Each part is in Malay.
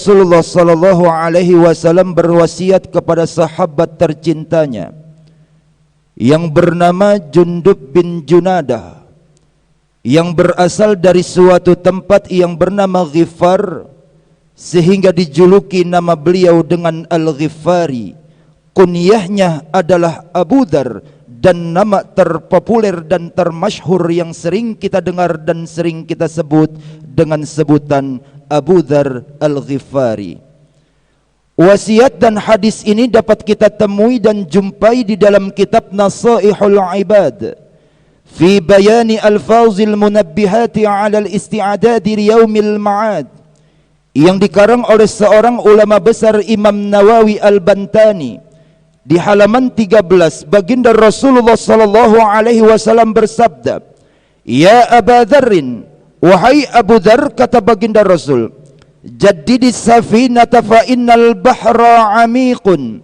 Rasulullah sallallahu alaihi wasallam berwasiat kepada sahabat tercintanya yang bernama Jundub bin Junadah, yang berasal dari suatu tempat yang bernama Ghifar, sehingga dijuluki nama beliau dengan Al-Ghifari. Kunyahnya adalah Abu Dzar, dan nama terpopuler dan termasyhur yang sering kita dengar dan sering kita sebut dengan sebutan Abu Dzar Al-Ghifari. Wasiat dan hadis ini dapat kita temui dan jumpai di dalam kitab Nasaihul Ibad fi bayani alfazil munabbihati ala al-isti'adadi liyaumil ma'ad, yang dikarang oleh seorang ulama besar Imam Nawawi Al-Bantani. Di halaman 13, baginda Rasulullah sallallahu alaihi wasallam bersabda, "Ya Aba Dzarrin, wahai Abu Dzar," kata baginda Rasul, "jaddidis safinata fa innal bahra 'amiqun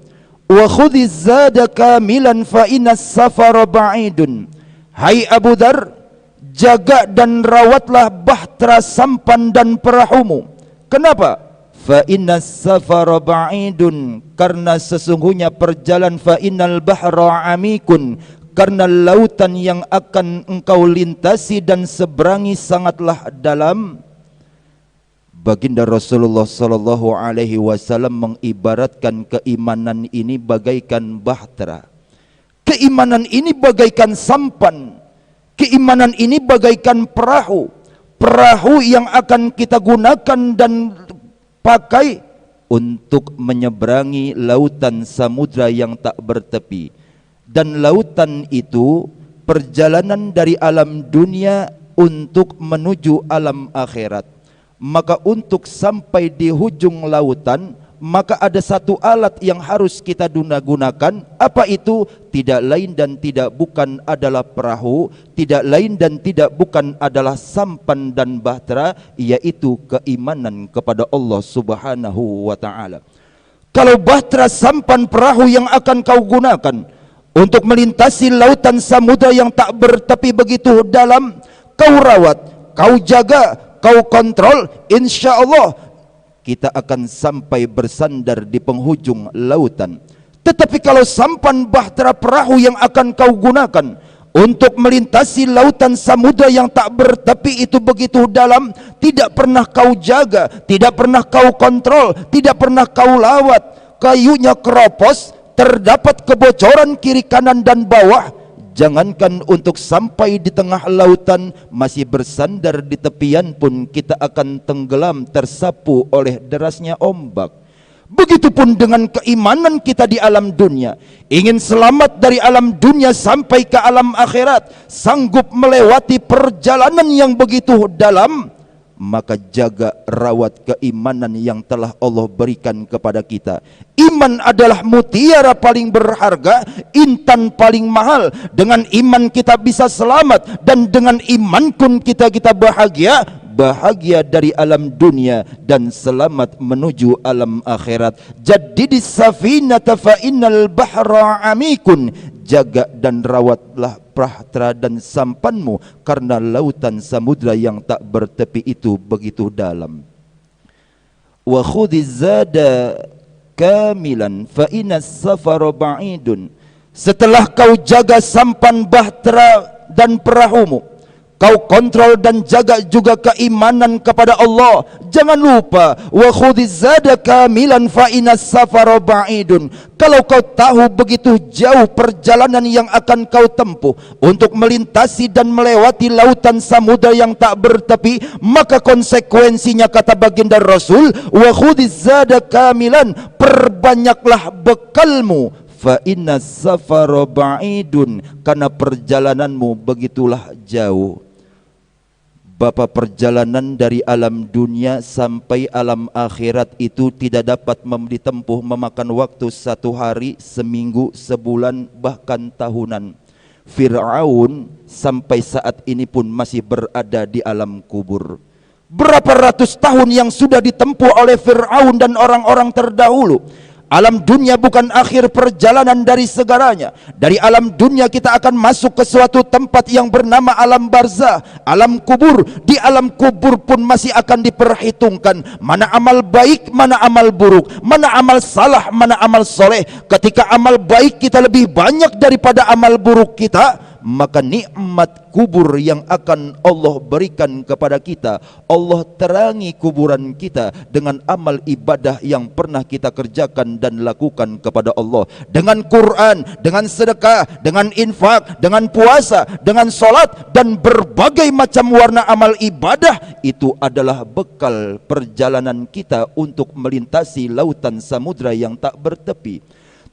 wa khudhiz zada kamilan fa innas safara ba'idun." Hai Abu Dzar, jaga dan rawatlah bahtera sampan dan perahumu. Kenapa? Fa innas safara ba'idun, karena sesungguhnya perjalanan, fa innal bahra 'amikun, karena lautan yang akan engkau lintasi dan seberangi sangatlah dalam. Baginda Rasulullah sallallahu alaihi wasallam mengibaratkan keimanan ini bagaikan bahtera. Keimanan ini bagaikan sampan. Keimanan ini bagaikan perahu. Perahu yang akan kita gunakan dan pakai untuk menyeberangi lautan samudra yang tak bertepi. Dan lautan itu perjalanan dari alam dunia untuk menuju alam akhirat. Maka untuk sampai di hujung lautan, maka ada satu alat yang harus kita gunakan. Apa itu? Tidak lain dan tidak bukan adalah perahu, tidak lain dan tidak bukan adalah sampan dan bahtera, yaitu keimanan kepada Allah Subhanahu wa ta'ala. Kalau bahtera, sampan, perahu yang akan kau gunakan untuk melintasi lautan samudra yang tak bertepi begitu dalam, kau rawat, kau jaga, kau kontrol, insya Allah kita akan sampai bersandar di penghujung lautan. Tetapi kalau sampan, bahtera, perahu yang akan kau gunakan untuk melintasi lautan samudra yang tak bertepi itu begitu dalam, tidak pernah kau jaga, tidak pernah kau kontrol, tidak pernah kau lawat, kayunya keropos, terdapat kebocoran kiri kanan dan bawah, jangankan untuk sampai di tengah lautan, masih bersandar di tepian pun kita akan tenggelam tersapu oleh derasnya ombak. Begitupun dengan keimanan kita di alam dunia. Ingin selamat dari alam dunia sampai ke alam akhirat, sanggup melewati perjalanan yang begitu dalam, maka jaga rawat keimanan yang telah Allah berikan kepada kita. Iman adalah mutiara paling berharga, intan paling mahal. Dengan iman kita bisa selamat, dan dengan iman pun kita bahagia. Bahagia dari alam dunia dan selamat menuju alam akhirat. Jaddidis safinata fa innal bahra 'amikun, jaga dan rawatlah bahtera dan sampanmu, karena lautan samudra yang tak bertepi itu begitu dalam. Wa khudhiz zada kamilan fa innas safara ba'idun. Setelah kau jaga sampan, bahtera dan perahumu, kau kontrol dan jaga juga keimanan kepada Allah. Jangan lupa, wa khudhiz zada kamilan fa innas safara ba'idun. Kalau kau tahu begitu jauh perjalanan yang akan kau tempuh untuk melintasi dan melewati lautan samudra yang tak bertepi, maka konsekuensinya kata baginda Rasul, wa khudhiz zada kamilan, perbanyaklah bekalmu, fa innas safara ba'idun, karena perjalananmu begitulah jauh. Bapak, perjalanan dari alam dunia sampai alam akhirat itu tidak dapat ditempuh memakan waktu 1 hari, seminggu, sebulan, bahkan tahunan. Fir'aun sampai saat ini pun masih berada di alam kubur. Berapa ratus tahun yang sudah ditempuh oleh Fir'aun dan orang-orang terdahulu. Alam dunia bukan akhir perjalanan dari segalanya. Dari alam dunia kita akan masuk ke suatu tempat yang bernama alam barzah, alam kubur. Di alam kubur pun masih akan diperhitungkan mana amal baik, mana amal buruk, mana amal salah, mana amal soleh. Ketika amal baik kita lebih banyak daripada amal buruk kita, maka nikmat kubur yang akan Allah berikan kepada kita, Allah terangi kuburan kita dengan amal ibadah yang pernah kita kerjakan dan lakukan kepada Allah, dengan Quran, dengan sedekah, dengan infak, dengan puasa, dengan solat, dan berbagai macam warna amal ibadah. Itu adalah bekal perjalanan kita untuk melintasi lautan samudra yang tak bertepi.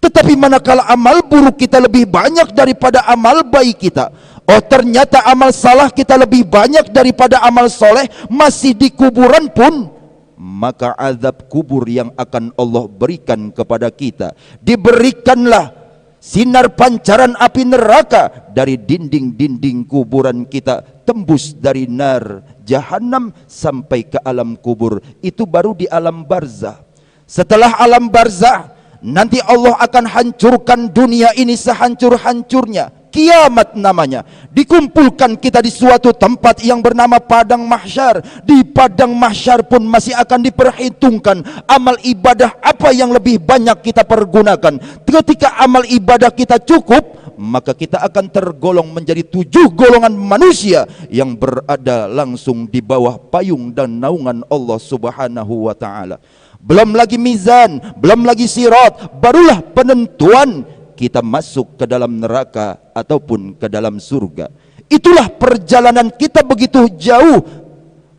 Tetapi manakala amal buruk kita lebih banyak daripada amal baik kita, oh ternyata amal salah kita lebih banyak daripada amal soleh, masih di kuburan pun, maka azab kubur yang akan Allah berikan kepada kita, diberikanlah sinar pancaran api neraka dari dinding-dinding kuburan kita, tembus dari nar jahanam sampai ke alam kubur. Itu baru di alam barzah. Setelah alam barzah, nanti Allah akan hancurkan dunia ini sehancur-hancurnya. Kiamat namanya. Dikumpulkan kita di suatu tempat yang bernama padang mahsyar. Di padang mahsyar pun masih akan diperhitungkan amal ibadah apa yang lebih banyak kita pergunakan. Ketika amal ibadah kita cukup, maka kita akan tergolong menjadi 7 golongan manusia yang berada langsung di bawah payung dan naungan Allah Subhanahu wa ta'ala. Belum lagi mizan, belum lagi sirat, barulah penentuan kita masuk ke dalam neraka ataupun ke dalam surga. Itulah perjalanan kita begitu jauh.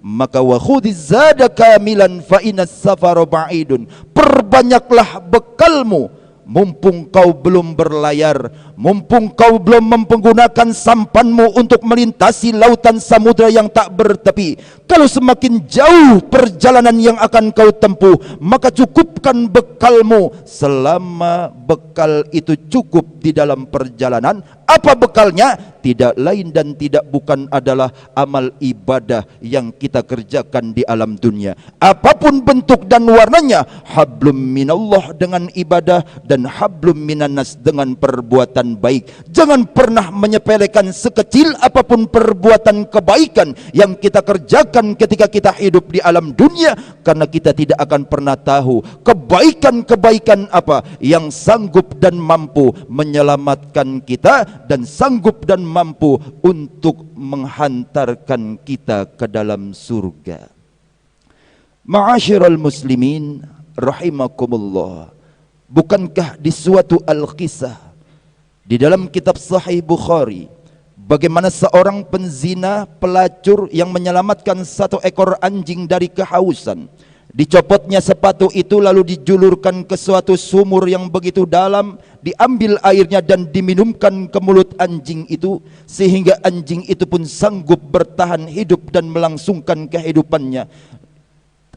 Maka wa khudhiz zada kamilan fa inas safara ba'idun. Perbanyaklah bekalmu mumpung kau belum berlayar, mumpung kau belum menggunakan sampanmu untuk melintasi lautan samudra yang tak bertepi. Kalau semakin jauh perjalanan yang akan kau tempuh, maka cukupkan bekalmu selama bekal itu cukup di dalam perjalanan. Apa bekalnya? Tidak lain dan tidak bukan adalah amal ibadah yang kita kerjakan di alam dunia. Apapun bentuk dan warnanya, hablum minallah dengan ibadah dan hablum minannas dengan perbuatan baik. Jangan pernah menyepelekan sekecil apapun perbuatan kebaikan yang kita kerjakan ketika kita hidup di alam dunia, karena kita tidak akan pernah tahu kebaikan-kebaikan apa yang sanggup dan mampu menyelamatkan kita dan sanggup dan mampu untuk menghantarkan kita ke dalam surga. Ma'asyiral muslimin rahimakumullah, bukankah di suatu al-qisah di dalam kitab Sahih Bukhari, bagaimana seorang penzina pelacur yang menyelamatkan 1 ekor anjing dari kehausan, dicopotnya sepatu itu lalu dijulurkan ke suatu sumur yang begitu dalam, diambil airnya dan diminumkan ke mulut anjing itu, sehingga anjing itu pun sanggup bertahan hidup dan melangsungkan kehidupannya.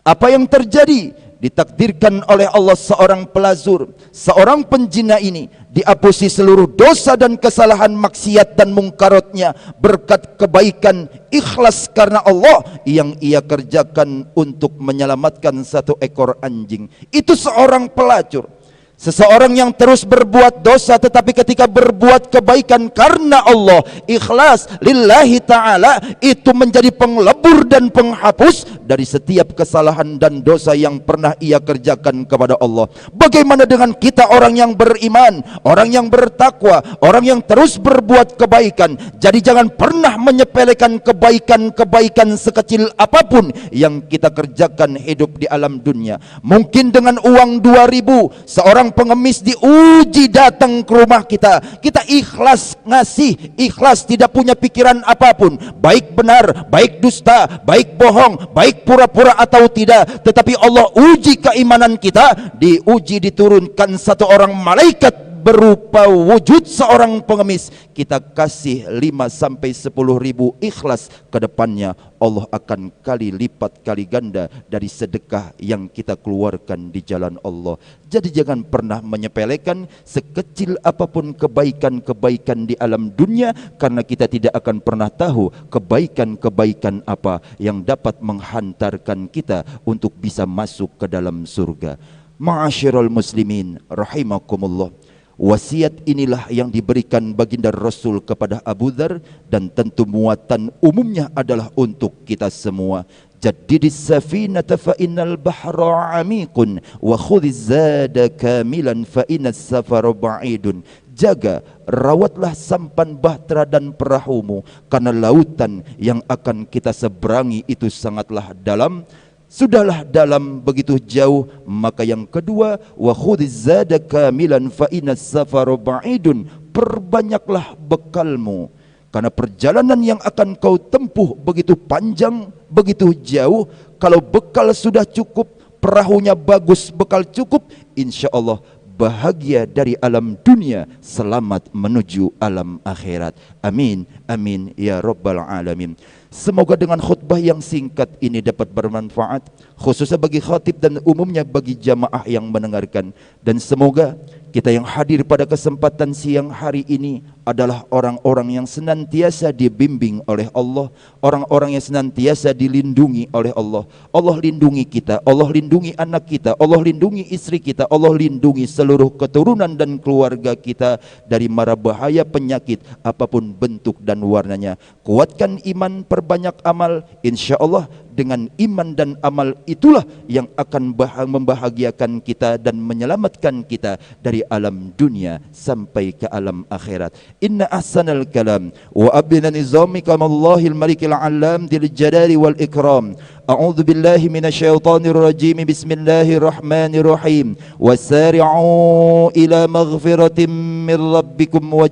Apa yang terjadi? Ditakdirkan oleh Allah seorang pelazur, seorang penjina ini diapusi seluruh dosa dan kesalahan maksiat dan mungkaratnya berkat kebaikan ikhlas karena Allah yang ia kerjakan untuk menyelamatkan 1 ekor anjing. Itu seorang pelacur. Seseorang yang terus berbuat dosa tetapi ketika berbuat kebaikan karena Allah, ikhlas lillahi ta'ala, itu menjadi penglebur dan penghapus dari setiap kesalahan dan dosa yang pernah ia kerjakan kepada Allah. Bagaimana dengan kita, orang yang beriman, orang yang bertakwa, orang yang terus berbuat kebaikan? Jadi jangan pernah menyepelekan kebaikan-kebaikan sekecil apapun yang kita kerjakan hidup di alam dunia. Mungkin dengan uang 2.000 seorang pengemis diuji datang ke rumah kita, kita ikhlas ngasih, ikhlas tidak punya pikiran apapun, baik benar, baik dusta, baik bohong, baik pura-pura atau tidak, tetapi Allah uji keimanan kita, diuji diturunkan 1 orang malaikat berupa wujud seorang pengemis, kita kasih 5 sampai 10 ribu ikhlas ke depannya, Allah akan kali lipat kali ganda dari sedekah yang kita keluarkan di jalan Allah. Jadi jangan pernah menyepelekan sekecil apapun kebaikan-kebaikan di alam dunia, karena kita tidak akan pernah tahu kebaikan-kebaikan apa yang dapat menghantarkan kita untuk bisa masuk ke dalam surga. Ma'asyiral muslimin rahimakumullah, wasiat inilah yang diberikan baginda Rasul kepada Abu Dzar, dan tentu muatan umumnya adalah untuk kita semua. Jaddidis safinata fa innal bahra amikun wa khudhiz zada kamilan fa innas safara ba'idun. Jaga, rawatlah sampan bahtera dan perahumu, karena lautan yang akan kita seberangi itu sangatlah dalam. Sudahlah dalam begitu jauh. Maka yang kedua, wa khudhiz zada kamilan fa innas safara ba'idun. Perbanyaklah bekalmu, karena perjalanan yang akan kau tempuh begitu panjang, begitu jauh. Kalau bekal sudah cukup, perahunya bagus, bekal cukup, insya Allah bahagia dari alam dunia, selamat menuju alam akhirat. Amin, amin ya rabbal alamin. Semoga dengan khutbah yang singkat ini dapat bermanfaat, khususnya bagi khatib dan umumnya bagi jamaah yang mendengarkan. Dan semoga kita yang hadir pada kesempatan siang hari ini adalah orang-orang yang senantiasa dibimbing oleh Allah, orang-orang yang senantiasa dilindungi oleh Allah. Allah lindungi kita, Allah lindungi anak kita, Allah lindungi istri kita, Allah lindungi seluruh keturunan dan keluarga kita dari mara bahaya penyakit apapun bentuk dan warnanya. Kuatkan iman, perbanyak amal, insya Allah dengan iman dan amal itulah yang akan membahagiakan kita dan menyelamatkan kita dari alam dunia sampai ke alam akhirat. Inna ahsanal kalam wa abna nizami kamallahil malikil alam dil jalali wal ikram. A'udzu billahi minasyaitonir rajim. Bismillahirrahmanirrahim. Wasari'u ila maghfiratin min rabbikum wa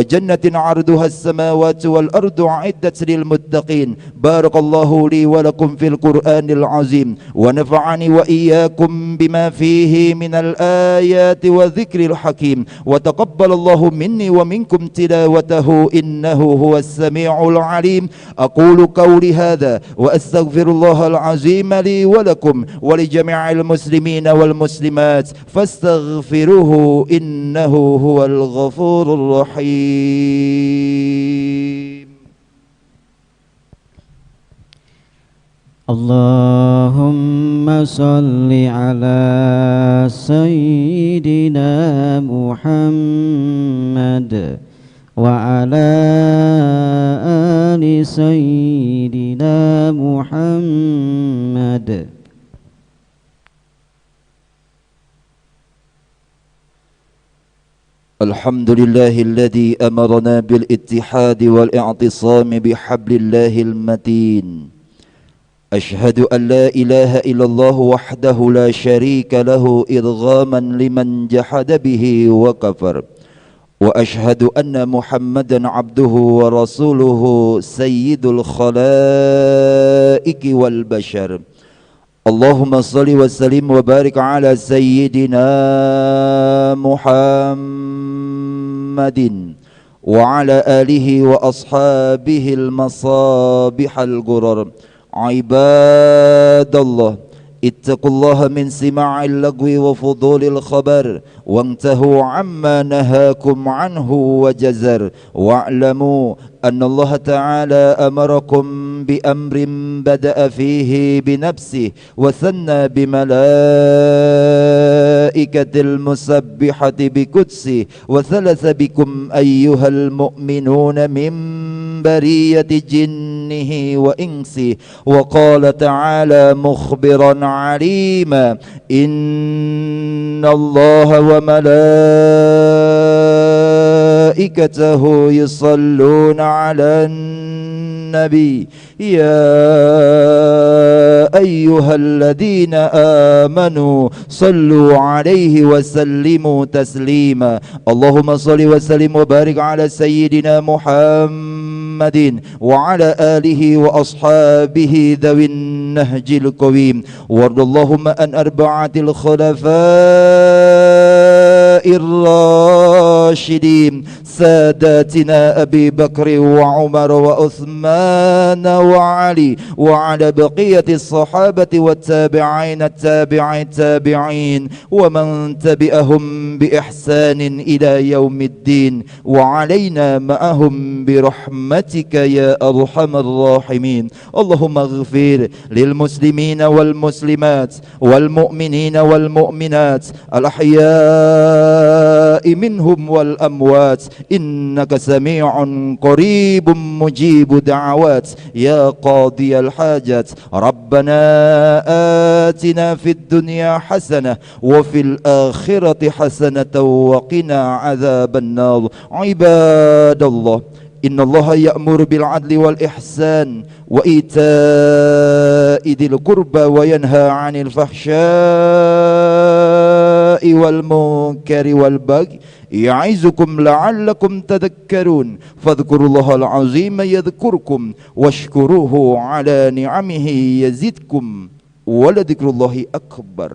jannatin 'arduha as-samawati wal ardu 'iddat lil muttaqin. Barakallahu li wa lakum fil Qur'anil azim wa nafa'ani wa iyyakum bima fihi minal ayati wa dzikril hakim wa taqabbalallahu minni wa minkum tilawatahu innahu huwas samiul alim. Aqulu qawli hadza wa astaghfirullahal azim li wa lakum wa li jami'il muslimin wal muslimat fastaghfiruhu innahu huwal ghafurur rahim. Allahumma salli ala Sayyidina Muhammad wa ala ali Sayyidina Muhammad. Alhamdulillahilladzi amarna bil ittihadi wal i'tisami bihablillahil matin. أشهد أن لا إله إلا الله وحده لا شريك له إرغاما لمن جحد به وكفر وأشهد أن محمدا عبده ورسوله سيد الخلائق والبشر. اللهم صل وسلم وبارك على سيدنا محمد وعلى آله وأصحابه المصابيح الغرر. عباد الله اتقوا الله من سماع اللغو وفضول الخبر وانتهوا عما نهاكم عنه وجزر واعلموا أن الله تعالى أمركم بأمر بدأ فيه بنفسه وثنى بملائكة المسبحة بقدسه وثلث بكم أيها المؤمنون من برية جنه وإنسه وقال تعالى مخبرا عليما إن الله وملائكته يصلون على النبي يا أيها الذين آمنوا صلوا عليه وسلموا تسليما. اللهم صل وسلم وبارك على سيدنا محمد وعلى آله وأصحابه ذوي النهج القويم. وارض اللهم عن أربعة الخلفاء الراشدين ساداتنا أبي بكر وعمر وعثمان وعلي وعلى بقية الصحابة والتابعين التابعين ومن تبعهم بإحسان إلى يوم الدين وعلينا معهم برحمتك يا أرحم الراحمين. اللهم اغفر للمسلمين والمسلمات والمؤمنين والمؤمنات الأحياء منهم والأموات إنك سميع قريب مجيب دعوات يا قاضي الحاجات. ربنا آتنا في الدنيا حسنة وفي الآخرة حسنة وقنا عذاب النار. عباد الله إن الله يأمر بالعدل والإحسان وإيتاء ذي القربى وينهى عن الفحشاء والمنكر والبغي يعظكم لعلكم تذكرون فاذكروا الله العظيم يذكركم واشكروه على نعمه يزدكم ولذكر الله أكبر.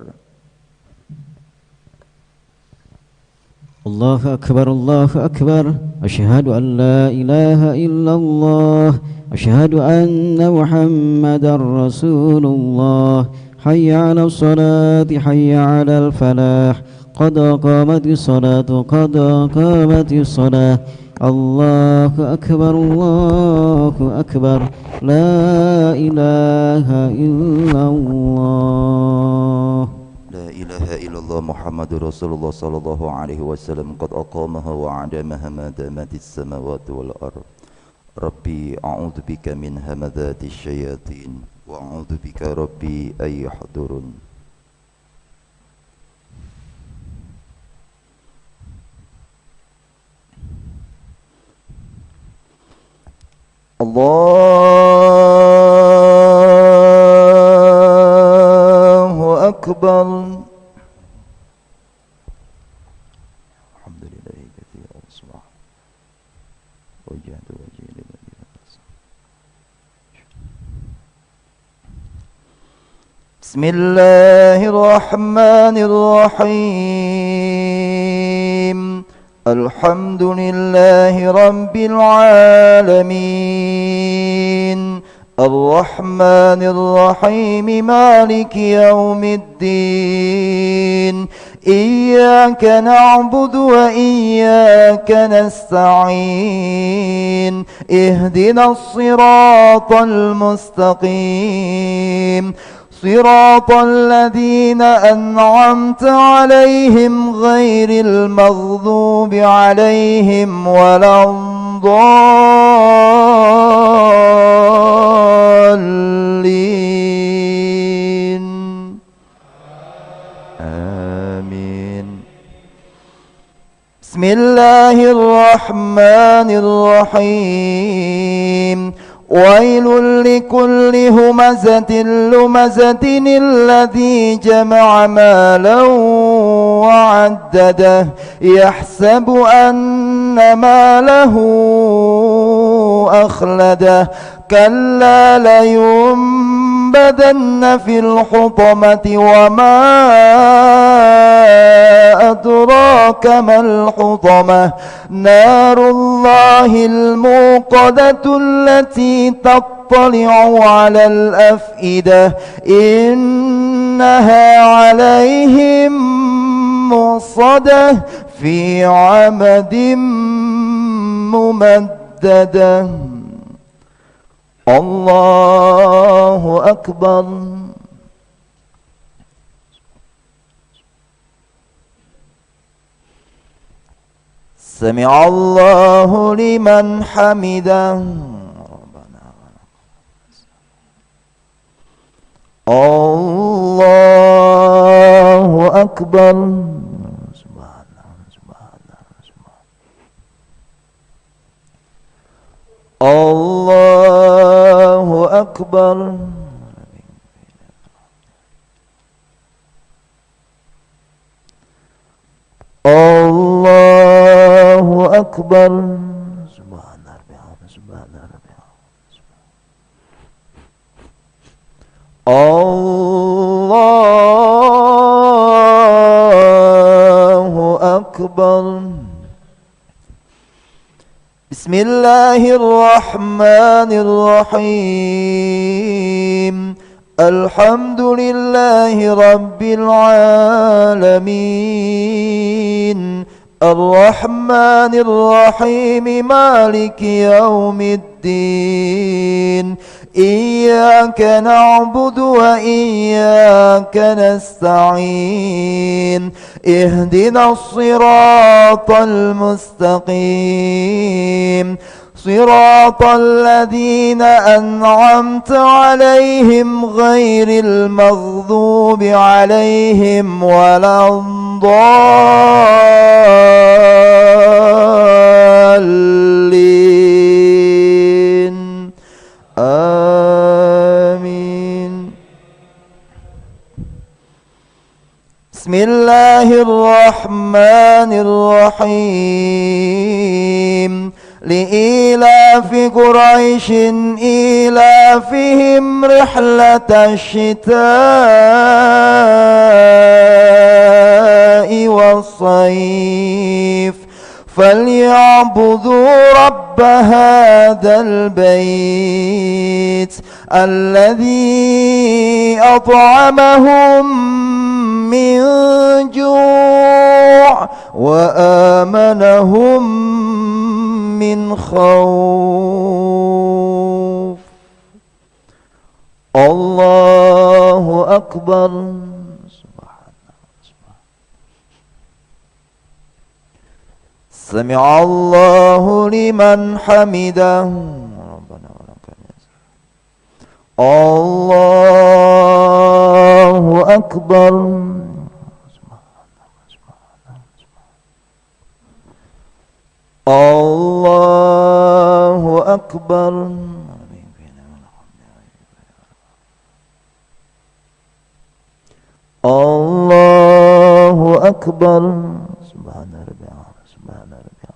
الله أكبر الله أكبر. أشهد أن لا إله إلا الله. أشهد أن محمدا رسول الله. حي على الصلاة حي على الفلاح. قد قامت الصلاة قد قامت الصلاة. الله أكبر الله أكبر. لا إله إلا الله. لا إله إلا الله محمد رسول الله صلى الله عليه وسلم قد أقامها وعدمها ما دامت السماوات والأرض. ربي أعوذ بك من همذات الشياطين وأعوذ بك ربي أن يحضرون. الله أكبر. الحمد لله كثيرا سبحانه وجهد وجهه لمن بسم الله الرحمن الرحيم. الحمد لله رب العالمين الرحمن الرحيم مالك يوم الدين إياك نعبد وإياك نستعين اهدنا الصراط المستقيم صراط الذين أنعمت عليهم غير المغضوب عليهم ولا الضالين آمين. بسم الله الرحمن الرحيم. ويل لكل همزة لمزة الذي جمع مالا وعدده يحسب أن ماله أخلده كلا لينبذن في الحطمة وما أدراك ما الحطمة نار الله الموقدة التي تطلع على الأفئدة إنها عليهم مؤصدة في عمد ممددة. الله أكبر. سمع الله لمن حمده. الله أكبر. الله أكبر. الله أكبر. سبحان ربي سبحان ربي. الله أكبر. بسم الله الرحمن الرحيم. الحمد لله رب العالمين الرحمن الرحيم مالك يوم الدين إياك نعبد وإياك نستعين اهدنا الصراط المستقيم صراط الذين أنعمت عليهم غير المغضوب عليهم ولا الضالين آمين. بسم الله الرحمن الرحيم. لإيلاف قريش إيلافهم رحلة الشتاء والصيف فليعبدوا رب هذا البيت الذي أطعمهم من جوع وآمنهم من خوف. الله أكبر. سمع الله لمن حمده. ربنا ولك الحمد. الله أكبر. الله أكبر. الله أكبر. سبحان ربي سبحان ربي.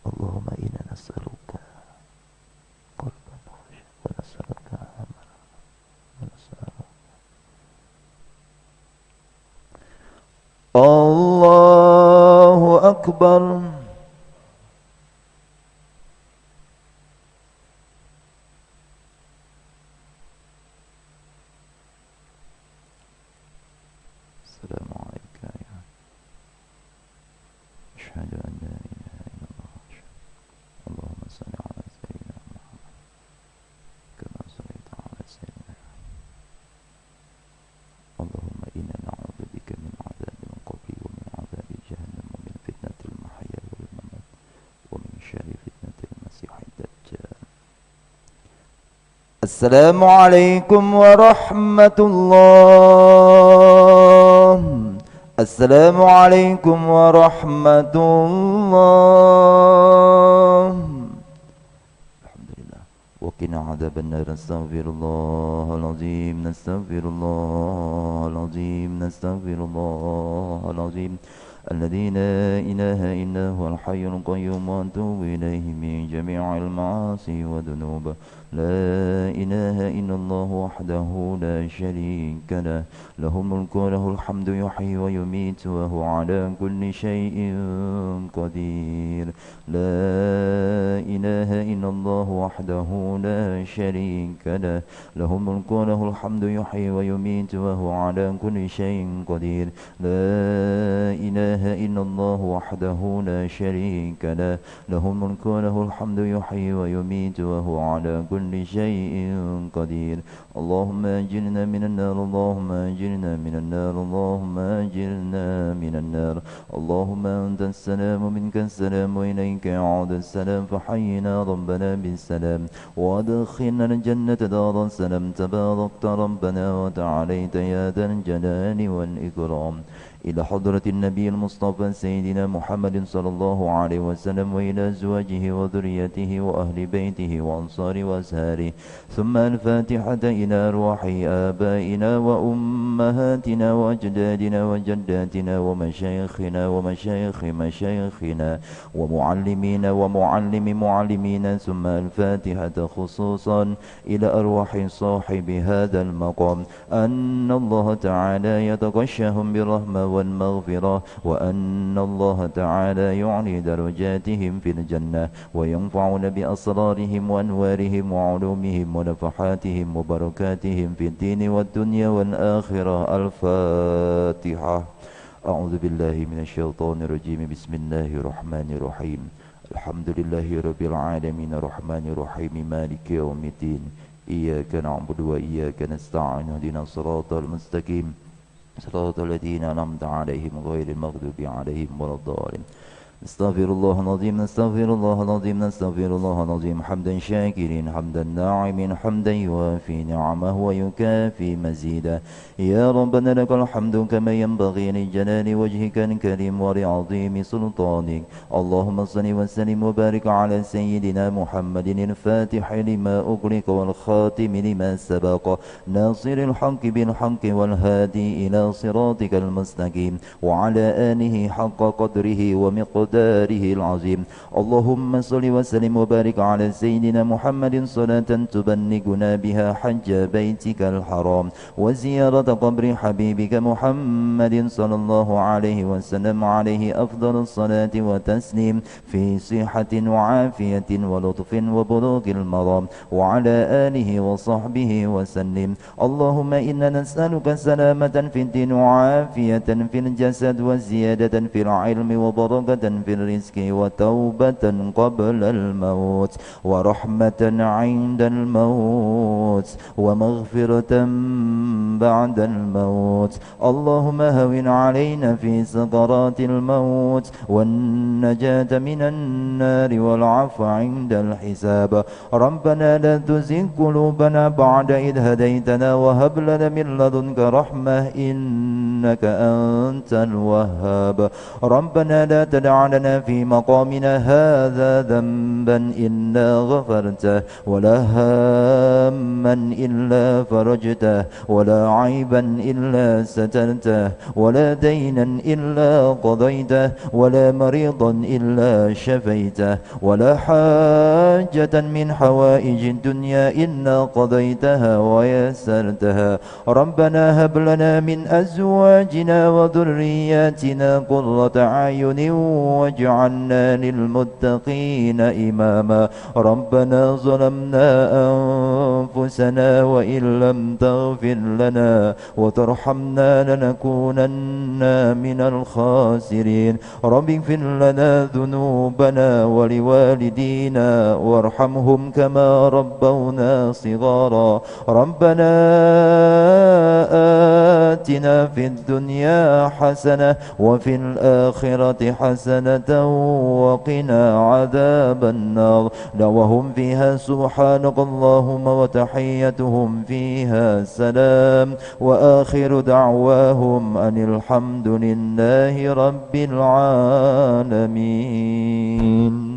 اللهم إنا نسألك قربا ونسألك عملا ونسألك. الله أكبر. السلام عليك يا أشهد أن لا إله إلا الله. اللهم صل على سيدنا محمد كما صليت على سيدنا اللهم إنا نعوذ بك من عذاب القبر ومن عذاب جهنم ومن فتنة المحيا والممات ومن شر فتنة المسيح الدجال. السلام عليكم ورحمة الله. السلام عليكم ورحمة الله. الحمد لله. وقنا عذاب النار. نستغفر الله العظيم نستغفر الله العظيم نستغفر الله العظيم الذي لا إله إلا هو الحي القيوم وأتوب إليه من جميع المعاصي والذنوب. لا إله إلا الله وحده لا شريك له له الملك وله الحمد يحيي ويميت وهو على كل شيء قدير. لا إله إلا الله وحده لا شريك له له الملك وله الحمد يحيي ويميت وهو على كل شيء قدير. لا إله إلا الله وحده لا شريك له له الملك وله الحمد يحيي ويميت وهو على كل شيء قدير. اللهم أجرنا من النار اللهم أجرنا من النار اللهم أجرنا من النار. اللهم أنت السلام منك السلام وإليك يعود السلام فحينا ربنا بالسلام وأدخلنا الجنة دار السلام. تباركت ربنا وتعاليت يا ذا الجلال والإكرام. إلى حضرة النبي المصطفى سيدنا محمد صلى الله عليه وسلم وإلى أزواجه وذريته وأهل بيته وأنصاره وأزهاره. ثم الفاتحة إلى أرواح آبائنا وأمهاتنا وأجدادنا وجداتنا ومشايخنا ومشايخ مشايخنا ومعلمين ومعلم معلمين، ثم الفاتحة خصوصا إلى أرواح صاحب هذا المقام، أن الله تعالى يتغشاهم بالرحمة والمغفرة، وأن الله تعالى يعلي درجاتهم في الجنة وينفعنا بأسرارهم وأنوارهم وعلومهم ونفحاتهم وبركاتهم في الدين والدنيا والآخرة. الفاتحة. أعوذ بالله من الشيطان الرجيم. بسم الله الرحمن الرحيم. الحمد لله رب العالمين الرحمن الرحيم مالك يوم الدين. إياك نعبد وإياك نستعين. اهدنا الصراط المستقيم صراط الذين أنعمت عليهم غير المغضوب عليهم ولا الضالين. استغفر الله العظيم نستغفر الله العظيم نستغفر الله العظيم حمدا شاكرين حمدا ناعمين حمدا يوافي نعمه ويكافي مزيدا. يا ربنا لك الحمد كما ينبغي لجلال وجهك الكريم ولعظيم سلطانك. اللهم صل وسلم وبارك على سيدنا محمد الفاتح لما أغلق والخاتم لما سبق ناصر الحق بالحق والهادي إلى صراطك المستقيم وعلى آله حق قدره ومقداره العظيم. اللهم صل وسلم وبارك على سيدنا محمد صلاة تبلغنا بها حج بيتك الحرام وزيارة قبر حبيبك محمد صلى الله عليه وسلم، عليه أفضل الصلاة وتسليم في صحة وعافية ولطف وبلوغ المرام، وعلى آله وصحبه وسلم. اللهم إنا نسألك سلامة في الدين وعافية في الجسد وزيادة في العلم وبركة في الرزق وتوبة قبل الموت ورحمة عند الموت ومغفرة بعد الموت. اللهم هون علينا في سكرات الموت والنجاة من النار والعفو عند الحساب. ربنا لا تزغ قلوبنا بعد إذ هديتنا وهب لنا من لدنك رحمة إنك أنت الوهاب. ربنا لا تدع لنا في مقامنا هذا ذنبا إلا غفرته ولا هاما إلا فرجته ولا عيبا إلا سترته ولا دينا إلا قضيته ولا مريضا إلا شفيته ولا حاجة من حوائج الدنيا إلا قضيتها ويسرتها. ربنا هب لنا من أزواجنا وذرياتنا قرة أعين واجعلنا للمتقين إماما. ربنا ظلمنا أنفسنا وإن لم تغفر لنا وترحمنا لنكونن من الخاسرين. رب اغفر لنا ذنوبنا ولوالدينا وارحمهم كما ربونا صغارا. ربنا آتنا في الدنيا حسنة وفي الآخرة حسنة وقنا عذاب النار. وهم فيها سبحانك اللهم وتحيتهم فيها سلام وآخر دعواهم أن الحمد لله رب العالمين.